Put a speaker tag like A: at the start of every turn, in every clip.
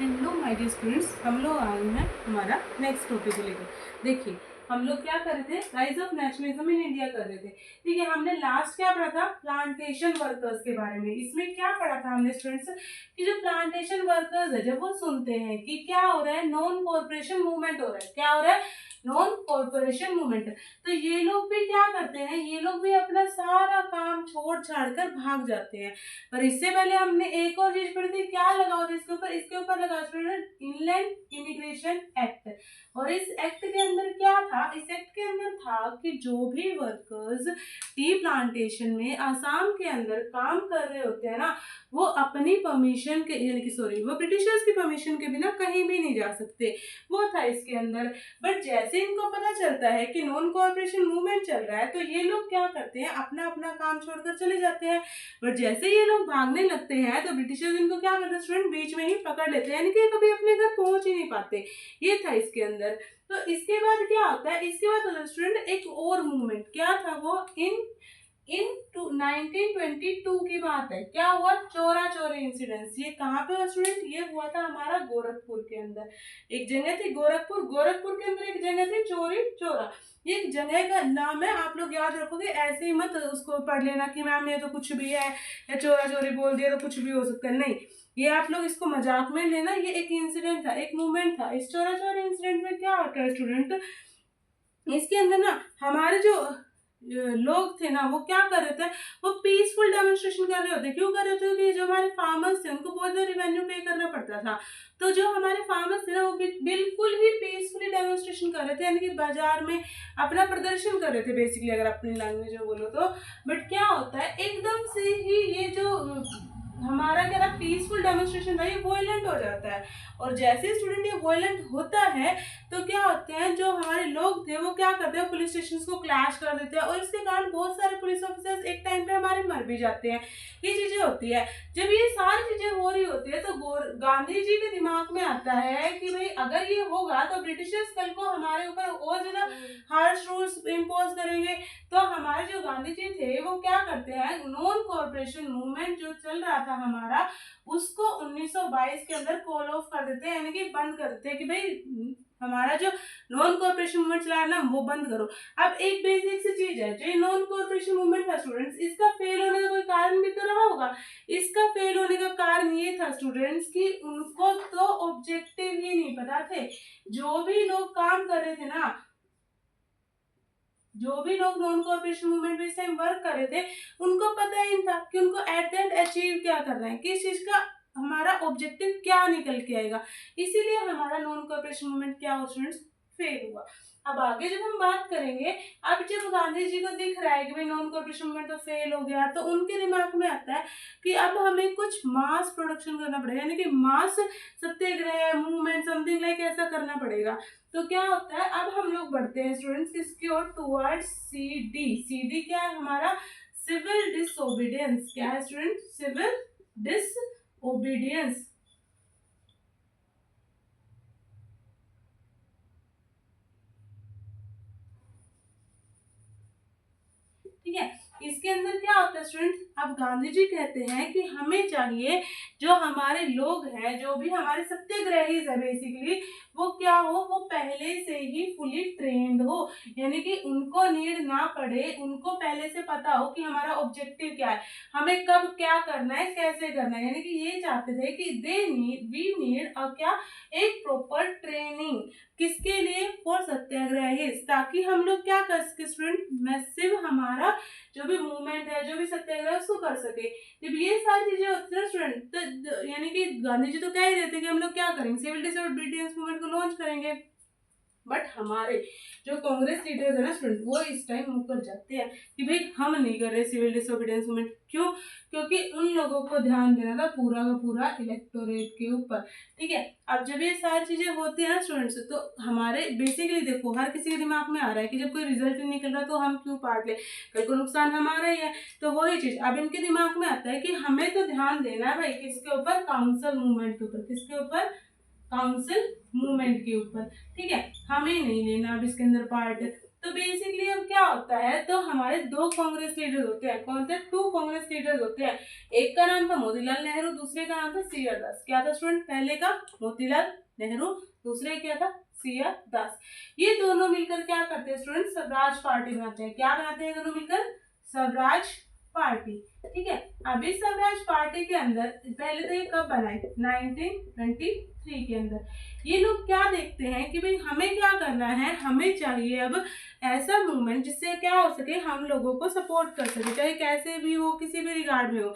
A: Hello my dear students, हम लोग आए हैं हमारा नेक्स्ट टॉपिक को लेकर। देखिए, हम लोग क्या कर रहे थे, rise of nationalism in India कर रहे थे। ठीक है, हमने लास्ट क्या पढ़ा था, प्लांटेशन वर्कर्स के बारे में। इसमें क्या पढ़ा था हमने स्टूडेंट्स कि जो प्लांटेशन वर्कर्स है, जब वो सुनते हैं कि क्या हो रहा है, नॉन कॉर्पोरेशन मूवमेंट हो रहा है, क्या हो रहा है, नॉन कॉर्पोरेशन मूवमेंट, तो ये लोग भी क्या करते हैं, ये लोग भी अपना सारा काम छोड़ छाड़ कर भाग जाते हैं। पर इससे पहले हमने एक और चीज पढ़ी थी, क्या लगा होता है इसके ऊपर लगा इनलैंड इमिग्रेशन एक्ट। और इस एक्ट के अंदर क्या था, इस एक्ट के अंदर था कि जो भी वर्कर्स टी प्लांटेशन में आसाम के अंदर काम कर रहे होते हैं ना, वो अपनी परमिशन के यानी कि सॉरी वो ब्रिटिशर्स की परमिशन के बिना कहीं भी नहीं जा सकते, वो था इसके अंदर। बट जैसे इनको पता चलता है कि नॉन कॉर्पोरेशन मूवमेंट चल रहा है, तो ये लोग क्या करते हैं, अपना अपना काम छोड़कर चले जाते हैं। बट जैसे ये लोग भागने लगते हैं तो ब्रिटिशर्स इनको क्या करते हैं स्टूडेंट, बीच में ही पकड़ लेते हैं, यानी कि कभी अपने घर पहुंच ही नहीं पाते। ये था इसके अंदर। तो इसके बाद क्या होता है, इसके बाद होता है स्टूडेंट एक और मूवमेंट, क्या था वो, इन 1922 की बात है। क्या हुआ, चोरा चोरी इंसिडेंस। ये कहाँ पे हुआ स्टूडेंट, ये हुआ था हमारा गोरखपुर के अंदर। एक जगह थी गोरखपुर के अंदर एक जगह थी चोरी चोरा। ये एक जगह का नाम है, आप लोग याद रखोगे, ऐसे ही मत उसको पढ़ लेना कि मैम ये तो कुछ भी है, या चोरा चोरी बोल दिया तो कुछ भी हो सकता है, नहीं। ये आप लोग इसको मजाक में लेना, ये एक इंसिडेंट था, एक मूवमेंट था। इस चोरा चोरी इंसिडेंट में क्या होता है स्टूडेंट, इसके अंदर ना हमारे जो लोग थे ना, वो क्या कर रहे थे, वो पीसफुल डेमोन्स्ट्रेशन कर रहे होते। क्यों कर रहे थे, कि जो हमारे फार्मर्स थे उनको बहुत ज्यादा रिवेन्यू पे करना पड़ता था। तो जो हमारे फार्मर्स थे ना, वो बिल्कुल ही पीसफुली डेमोन्स्ट्रेशन कर रहे थे, यानी कि बाजार में अपना प्रदर्शन कर रहे थे बेसिकली, अगर अपनी लैंग्वेज में बोलो तो। बट क्या होता है, एकदम से ही ये जो हमारा क्या था, पीसफुल डेमोन्स्ट्रेशन था, ये वॉयलेंट हो जाता है। और जैसे स्टूडेंट ये वॉयलेंट होता है, तो क्या होते हैं, जो हमारे लोग थे वो क्या करते हैं, पुलिस स्टेशन को क्लैश कर देते हैं, और इसके कारण बहुत सारे पुलिस ऑफिसर्स एक टाइम पे हमारे मर भी जाते हैं। ये चीजें होती है। जब ये सारी चीजें हो रही होती है, तो गांधी जी के दिमाग में आता है कि भाई अगर ये होगा तो ब्रिटिशर्स कल को हमारे ऊपर और ज्यादा हार्श रूल्स इम्पोज करेंगे। तो हमारे जो गांधी जी थे वो क्या करते हैं, नॉन कॉर्पोरेशन मूवमेंट जो चल रहा था हमारा, उसको 1922 के अंदर कॉल ऑफ कर देते हैं, यानी कि बंद कर देते हैं कि भाई हमारा जो नॉन कॉर्पोरेशन मूवमेंट चला है ना, वो बंद करो। अब एक बेसिक सी चीज है, जो ये नॉन कॉर्पोरेशन मूवमेंट था स्टूडेंट्स, इसका फेल होने का कोई कारण भी तो रहा होगा। इसका फेल होने का कारण ये था स्टूडेंट्स कि उनको तो ऑब्जेक्टिव ही नहीं पता थे। जो भी लोग काम कर रहे थे ना, जो भी लोग नॉन कॉर्पोरेशन मूवमेंट में इस टाइम वर्क कर रहे थे, उनको पता ही नहीं था कि उनको एट द एंड अचीव क्या करना है, किस चीज का हमारा ऑब्जेक्टिव क्या निकल के आएगा। इसीलिए हमारा नॉन कॉर्पोरेशन मूवमेंट क्या हुआ स्टूडेंट्स, फेल हुआ। अब आगे जब हम बात करेंगे, अब जब गांधी जी को दिख रहा है कि भाई नॉन कॉर्पोरेशन मूवमेंट तो फेल हो गया, तो उनके दिमाग में आता है कि अब हमें कुछ मास प्रोडक्शन करना पड़ेगा, यानी कि मास सत्याग्रह मूवमेंट समथिंग लाइक ऐसा करना पड़ेगा। तो क्या होता है, अब हम लोग बढ़ते हैं स्टूडेंट्स किसकी ओर, टुवर्ड्स सीडी। सीडी क्या है हमारा, सिविल डिसोबीडियंस। क्या है स्टूडेंट, सिविल डिसोबीडियंस। ठीक है, इसके अंदर क्या होता है स्टूडेंट, अब गांधी जी कहते हैं कि हमें चाहिए जो हमारे लोग हैं, जो भी हमारे सत्याग्रही है बेसिकली, वो क्या हो, वो पहले से ही फुली ट्रेंड हो, यानी कि उनको नीड ना पड़े, उनको पहले से पता हो कि हमारा ऑब्जेक्टिव क्या है, हमें कब क्या करना है, कैसे करना है। यानी कि ये चाहते थे कि वी नीड क्या, एक प्रॉपर ट्रेनिंग। किसके लिए, फॉर सत्याग्रही, ताकि हम लोग क्या कर सके स्टूडेंट, मैसिव हमारा जो भी मूवमेंट है, जो भी सत्याग्रह उसको कर सके। जब ये सारी चीजें होती है स्टूडेंट, तो यानी कि गांधी जी तो कह ही रहे थे कि हम लोग क्या करेंगे, सिविल डिसोबीडियंस मूवमेंट को लॉन्च करेंगे। बट हमारे जो कांग्रेस लीडर्स है ना स्टूडेंट, वो इस टाइम मुकर जाते हैं कि भाई हम नहीं कर रहे सिविल डिसोबीडियंस मूवमेंट। क्यों, क्योंकि उन लोगों को ध्यान देना था पूरा का पूरा इलेक्टोरेट के ऊपर। ठीक है, अब जब ये सारी चीजें होती है ना स्टूडेंट्स, तो हमारे बेसिकली देखो, हर किसी के दिमाग में आ रहा है कि जब कोई रिजल्ट नहीं निकल रहा तो हम क्यों पार्ट ले, कल को नुकसान हमारा ही है। तो वही चीज अब इनके दिमाग में आता है कि हमें तो ध्यान देना है भाई किसके ऊपर, काउंसिल मूवमेंट के ऊपर। किसके ऊपर, काउंसिल मूवमेंट के ऊपर। ठीक है, हमें नहीं लेना अब इसके अंदर पार्ट। तो बेसिकली अब क्या होता है, तो हमारे दो कांग्रेस लीडर होते हैं। कौन थे? 2 कांग्रेस लीडर होते हैं। एक का नाम था मोतीलाल नेहरू, दूसरे का नाम था सी.आर. दास। क्या था स्टूडेंट? पहले का मोतीलाल नेहरू, दूसरे क्या था? सी.आर. दास। ये दोनों मिलकर क्या करते हैं स्टूडेंट? स्वराज पार्टी बनाते हैं। क्या बनाते हैं दोनों मिलकर? स्वराज पार्टी। ठीक है। अब इस स्वराज पार्टी के अंदर पहले तो ये कब बनाई? 1923 के अंदर। ये लोग क्या देखते हैं कि भाई हमें क्या करना है, हमें चाहिए अब ऐसा मूवमेंट जिससे क्या हो सके, हम लोगों को सपोर्ट कर सके, चाहे कैसे भी हो, किसी भी रिगार्ड में हो।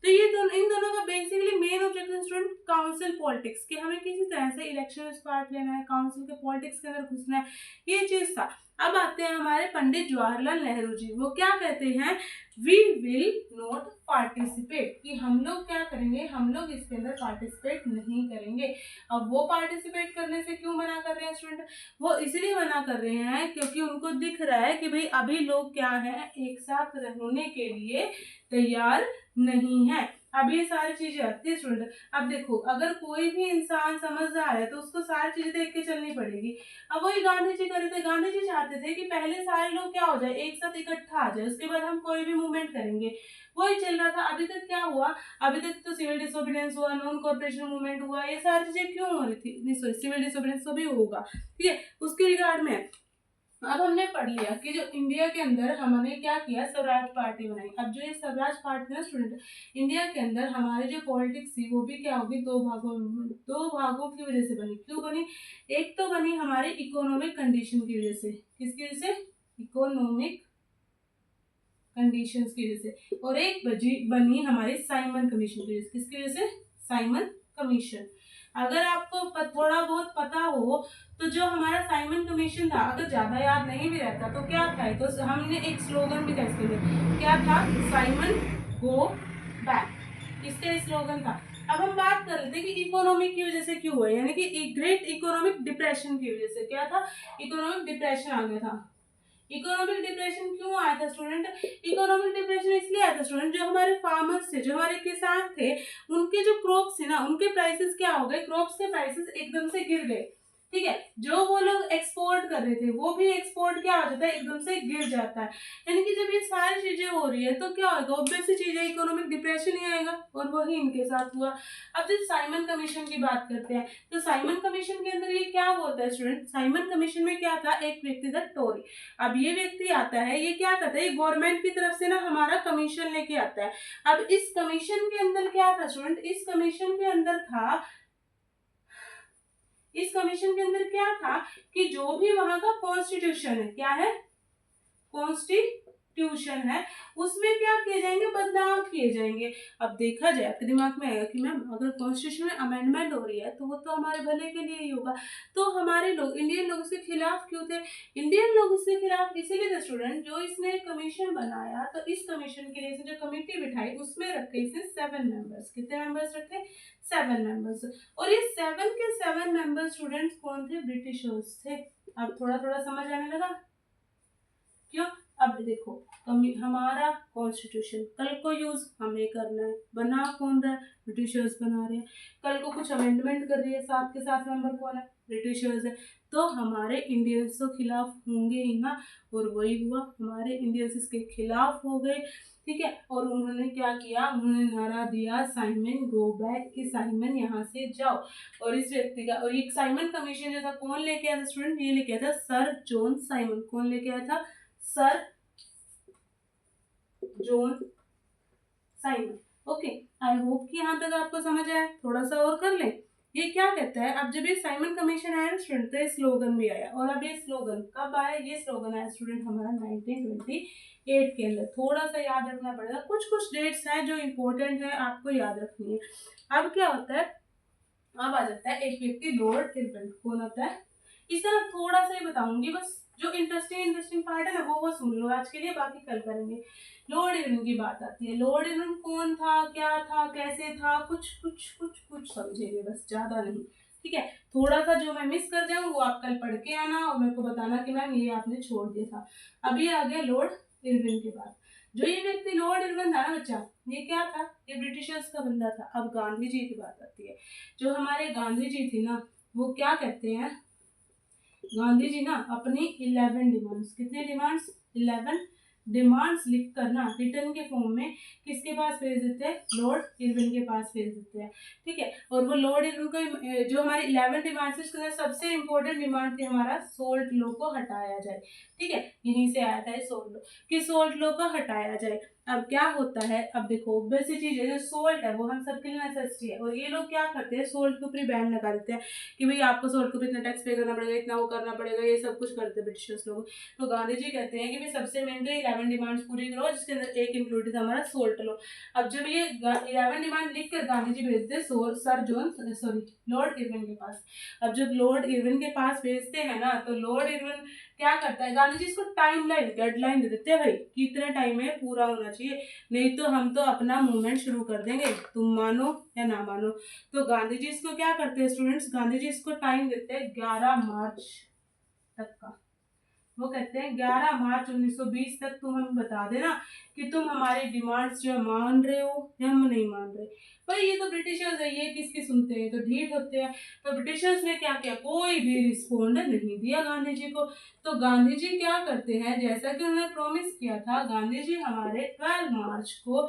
A: तो ये इन दोनों का basically main objective student council politics, कि हमें किसी तरह से इलेक्शन में पार्ट लेना है, काउंसिल के पॉलिटिक्स के अंदर घुसना है, ये चीज था। अब आते हैं हमारे पंडित जवाहरलाल नेहरू जी। वो क्या कहते हैं? वी विल नॉट पार्टिसिपेट, कि हम लोग क्या करेंगे, हम लोग इसके अंदर पार्टिसिपेट नहीं करेंगे। अब वो पार्टिसिपेट करने से क्यों मना कर रहे हैं स्टूडेंट? वो इसलिए मना कर रहे हैं क्योंकि उनको दिख रहा है कि भाई अभी लोग क्या है, एक साथ रहने के लिए तैयार नहीं है। अब ये सारी चीजें आती है स्टूडेंट। अब देखो, अगर कोई भी इंसान समझदार है तो उसको सारी चीजें देख के चलनी पड़ेगी। अब वही गांधी जी कर रहे थे। गांधी जी चाहते थे कि पहले सारे लोग क्या हो जाए, एक साथ इकट्ठा आ जाए, उसके बाद हम कोई भी मूवमेंट करेंगे। वही चल रहा था। अभी तक क्या हुआ? अभी तक तो सिविल डिसोबीडियंस हुआ, नॉन कॉर्पोरेशन मूवमेंट हुआ, ये सारी चीजें क्यों हो रही थी? नहीं सॉरी, सिविल डिसोबीडियंस तो भी होगा, ठीक है, उसके रिगार्ड में। अब हमने पढ़ लिया कि जो इंडिया के अंदर हमने क्या किया, स्वराज पार्टी बनाई। अब जो ये स्वराज पार्टी है स्टूडेंट, इंडिया के अंदर हमारी जो पॉलिटिक्स थी वो भी क्या होगी, दो भागों की वजह से बनी। क्यों बनी? एक तो बनी हमारे इकोनॉमिक कंडीशन की वजह से। किसकी वजह से? इकोनॉमिक कंडीशंस की वजह से। और एक बनी हमारी साइमन कमीशन की वजह से। किसकी वजह से? Simon commission. अगर आपको थोड़ा बहुत पता हो तो जो हमारा साइमन कमीशन था, अगर ज्यादा याद नहीं भी रहता तो क्या था, तो हमने एक स्लोगन भी था इसके लिए। क्या था? साइमन गो बैक, इसका स्लोगन था। अब हम बात कर रहे थे कि इकोनॉमी की वजह से क्यों हुआ, यानी कि ग्रेट इकोनॉमिक डिप्रेशन की वजह से। क्या था? इकोनॉमिक डिप्रेशन आ गया था। इकोनॉमिक डिप्रेशन क्यों आया था स्टूडेंट? इकोनॉमिक डिप्रेशन इसलिए आया था स्टूडेंट, जो हमारे फार्मर्स थे, जो हमारे किसान थे, उनके जो क्रॉप्स थे ना, उनके प्राइसेस क्या हो गए, क्रॉप्स के प्राइसेस एकदम से गिर गए। ठीक है। जो वो लोग एक्सपोर्ट कर रहे थे वो भी एक्सपोर्ट क्या हो जाता है, एकदम से गिर जाता है। यानी कि जब ये सारी चीजें हो रही है तो क्या होगा, ऑब्वियस सी चीज है, इकोनॉमिक डिप्रेशन ही आएगा। और वही इनके साथ हुआ। अब जब साइमन कमीशन की बात करते हैं तो साइमन कमीशन के अंदर ये क्या बोलता है स्टूडेंट? साइमन कमीशन में क्या था, एक व्यक्ति था टोरी। अब ये व्यक्ति आता है, ये क्या करता है, गवर्नमेंट की तरफ से ना हमारा कमीशन लेके आता है। अब इस कमीशन के अंदर क्या था स्टूडेंट? इस कमीशन के अंदर था, इस कमीशन के अंदर क्या था कि जो भी वहां का कॉन्स्टिट्यूशन है, क्या है, कॉन्स्टिट्यूशन है, उसमें क्या किए जाएंगे, बदलाव किए जाएंगे। अब देखा जाए, आपके दिमाग में आएगा कि मैम अगर कॉन्स्टिट्यूशन में अमेंडमेंट हो रही है तो वो तो हमारे भले के लिए ही होगा, तो हमारे लोग, इंडियन लोग इसके खिलाफ क्यों थे? इंडियन लोग इसके खिलाफ इसीलिए थे स्टूडेंट, जो इसने कमीशन बनाया, तो इस कमीशन के लिए जो कमेटी बिठाई उसमें रखे इसने 7 मेंबर्स। कितने मेंबर्स रखे? 7 मेंबर्स। और ये 7 के 7 मेंबर स्टूडेंट्स कौन थे? ब्रिटिशर्स थे। अब थोड़ा थोड़ा समझ आने लगा क्यों? अब देखो, हमारा कॉन्स्टिट्यूशन कल को यूज हमें करना है, बना कौन रहा है? ब्रिटिशर्स बना रहे हैं। कल को कुछ अमेंडमेंट कर रही है, 7 के 7 मेंबर कौन है? ब्रिटिशर्स है। तो हमारे इंडियंस तो खिलाफ होंगे ही ना। और वही हुआ, हमारे इंडियंस इसके खिलाफ हो गए। ठीक है। और उन्होंने क्या किया, उन्होंने नारा दिया साइमन गो बैक, कि साइमन यहाँ से जाओ। और इस व्यक्ति का, और ये साइमन कमीशन जो था कौन लेके आया था स्टूडेंट? ये लेके आया था सर जॉन साइमन। कौन लेके आया था? Sir John Simon. Okay, I hope कि यहाँ तक आपको समझ आया। थोड़ा सा और कर ले। ये क्या कहता है, अब जब ये साइमन कमीशन आया स्टूडेंट तो ये स्लोगन भी आया। और अब ये स्लोगन कब आया? ये स्लोगन आया स्टूडेंट हमारा 1928 के अंदर। थोड़ा सा याद रखना पड़ेगा, कुछ कुछ डेट्स हैं जो इंपॉर्टेंट है, आपको याद रखनी है। अब क्या होता है, अब आ जाता है एक व्यक्ति लॉर्ड इरविन। कौन होता है? इस तरह थोड़ा सा ही बताऊंगी, बस जो इंटरेस्टिंग पार्ट है ना वो सुन लो आज के लिए, बाकी कल करेंगे। लॉर्ड इरविन की बात आती है। लॉर्ड इरविन कौन था, क्या था, कैसे था, कुछ कुछ कुछ कुछ समझेंगे, बस ज्यादा नहीं। ठीक है। थोड़ा सा जो मैं मिस कर जाऊँ वो आप कल पढ़ के आना और मेरे को बताना कि मैम ये आपने छोड़ दिया था। अभी आ गया लॉर्ड इरविन के बाद। जो ये व्यक्ति लॉर्ड इरविन था ना बच्चा, ये क्या था, ये ब्रिटिशर्स का बंदा था। अब गांधी जी की बात आती है। जो हमारे गांधी जी थी ना, वो क्या कहते हैं, गांधी जी ना अपनी 11 डिमांड्स, कितने डिमांड्स, 11 डिमांड्स लिख कर ना रिटर्न के फॉर्म में किसके पास भेज देते हैं, लॉर्ड इरविन के पास भेज देते हैं। ठीक है, और वो लॉर्ड इरविन को जो हमारी 11 डिमांड्स है उसके अंदर सबसे इंपॉर्टेंट डिमांड थी हमारा सोल्ट लॉ को हटाया जाए। ठीक है, यहीं से आया था सोल्ट लॉ कि सोल्ट लॉ को हटाया जाए। अब क्या होता है, अब देखो वैसी चीज है जो सोल्ट है वो हम सबके लिए नेसेसिटी है, और ये लोग क्या करते हैं सोल्ट के ऊपर बैन लगा देते हैं कि भाई आपको सोल्ट के ऊपर इतना टैक्स पे करना पड़ेगा, इतना वो करना पड़ेगा, ये सब कुछ करते हैं ब्रिटिशर्स लोग। तो गांधी जी कहते हैं कि भाई सबसे मेन तो 11 डिमांड्स पूरी करो, जिसके अंदर एक इंक्लूडेड हमारा सोल्ट लो। अब जब ये 11 डिमांड लिख कर गांधी जी भेजते हैं sir John sorry Lord Irwin के पास। अब जब लॉर्ड इरविन के पास भेजते हैं ना तो लॉर्ड इरविन क्या करता है, गांधी जी इसको टाइमलाइन डेडलाइन दे देते हैं भाई कि इतने टाइम में पूरा होना चाहिए, नहीं तो हम तो अपना मूवमेंट शुरू कर देंगे, तुम मानो या ना मानो। तो गांधी जी इसको क्या करते हैं स्टूडेंट्स, गांधी जी इसको टाइम देते हैं 11 मार्च तक का। वो कहते हैं 11 मार्च 1920 तक तुम हमें बता देना कि तुम हमारी डिमांड्स जो मान रहे हो या हम नहीं मान रहे। भाई ये तो ब्रिटिशर्स है, ये किसकी सुनते हैं, तो ढीठ होते हैं। तो ब्रिटिशर्स ने क्या किया, कोई भी रिस्पॉन्ड नहीं दिया गांधी जी को। तो गांधी जी क्या करते हैं, जैसा कि उन्होंने प्रॉमिस किया था, गांधी जी हमारे 12 मार्च को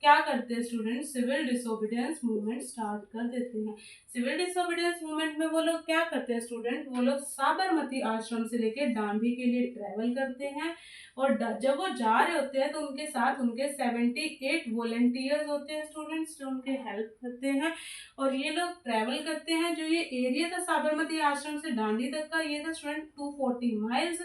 A: क्या करते हैं student, civil disobedience movement start कर देते हैं। सिविल डिसोबीडियंस मूवमेंट में वो लोग क्या करते हैं स्टूडेंट, वो लोग साबरमती आश्रम से लेके दांडी के लिए ट्रेवल करते हैं, और जब वो जा रहे होते हैं तो उनके साथ उनके 78 वॉलंटियर्स होते हैं स्टूडेंट्स जो उनके हेल्प करते हैं। और ये लोग ट्रेवल करते हैं, जो ये एरिया था साबरमती आश्रम से दांडी तक का, ये था स्टूडेंट 240 माइल्स।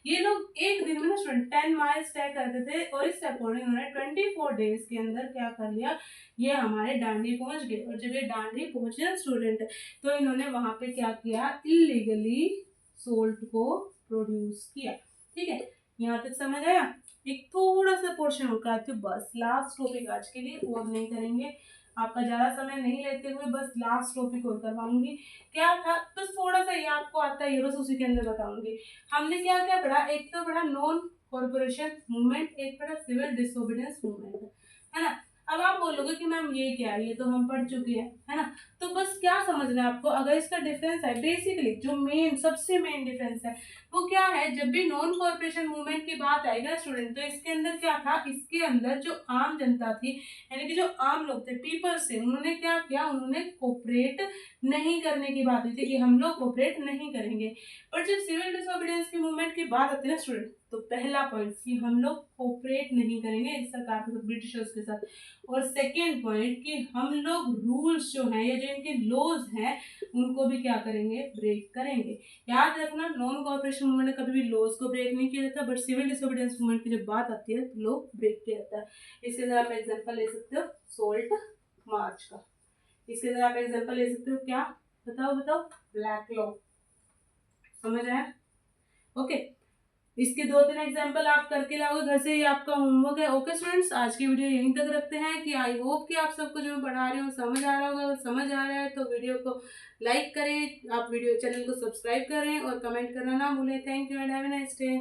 A: ये लोग एक दिन में ना स्टूडेंट 10 माइल्स तय करते थे, और इस अकॉर्डिंग उन्होंने 24 डेज के अंदर क्या कर लिया, ये हमारे दांडी पहुंच गए। और जब ये दांडी पहुंचे स्टूडेंट तो इन्होंने वहां पे क्या किया, इलीगली सोल्ट को प्रोड्यूस किया। ठीक है, यहाँ तक समझ आया। एक थोड़ा सा पोर्शन और कराती हूँ बस, लास्ट टॉपिक आज के लिए, और नहीं करेंगे, आपका ज्यादा समय नहीं लेते हुए बस लास्ट टॉपिक और करवाऊंगी। क्या था, बस थोड़ा सा ये आपको आता है, ये बस उसी के अंदर बताऊंगी। हमने क्या क्या पढ़ा, एक तो पढ़ा नॉन कॉर्पोरेशन मूवमेंट, एक पढ़ा सिविल डिसोबीडियंस मूवमेंट, है ना। अब आप बोलोगे कि मैम ये क्या है, ये तो हम पढ़ चुके हैं, है ना। तो बस क्या समझना है आपको, अगर इसका डिफरेंस है बेसिकली जो मेन सबसे मेन डिफरेंस है वो क्या है, जब भी नॉन कॉर्पोरेशन मूवमेंट की बात आएगी ना स्टूडेंट, तो इसके अंदर क्या था, इसके अंदर जो आम जनता थी यानी कि जो आम लोग थे, पीपल्स थे, उन्होंने क्या किया, उन्होंने कोऑपरेट नहीं करने की बात हुई थी कि हम लोग कोऑपरेट नहीं करेंगे। पर जब सिविल डिसोबीडियंस की मूवमेंट की बात आती है ना स्टूडेंट, तो पहला पॉइंट कि हम लोग कोऑपरेट नहीं करेंगे इस सरकार के साथ, ब्रिटिशर्स के साथ। और सेकेंड पॉइंट कि हम लोग रूल्स जो हैं या जो इनके लॉज हैं उनको भी क्या करेंगे, ब्रेक करेंगे। याद रखना, नॉन कॉर्पोरेशन मूवमेंट ने कभी भी लॉज को ब्रेक नहीं किया जाता, बट सिविल डिसोबीडियंस मूवमेंट की जब बात आती है तो लोग ब्रेक किया जाता है। इसके अंदर आप एग्जाम्पल ले सकते हो सोल्ट मार्च का, इसके अंदर आप एग्जाम्पल ले सकते हो क्या, बताओ बताओ, ब्लैक लॉ, समझ आया, ओके। इसके 2-3 एग्जाम्पल आप करके लाओगे घर से, ये आपका होमवर्क है। ओके स्टूडेंट्स, आज की वीडियो यहीं तक रखते हैं कि आई होप कि आप सबको जो मैं पढ़ा रही हूँ समझ आ रहा होगा। अगर समझ आ रहा है तो वीडियो को लाइक करें, आप वीडियो चैनल को सब्सक्राइब करें और कमेंट करना ना भूलें। Thank you and have a nice day.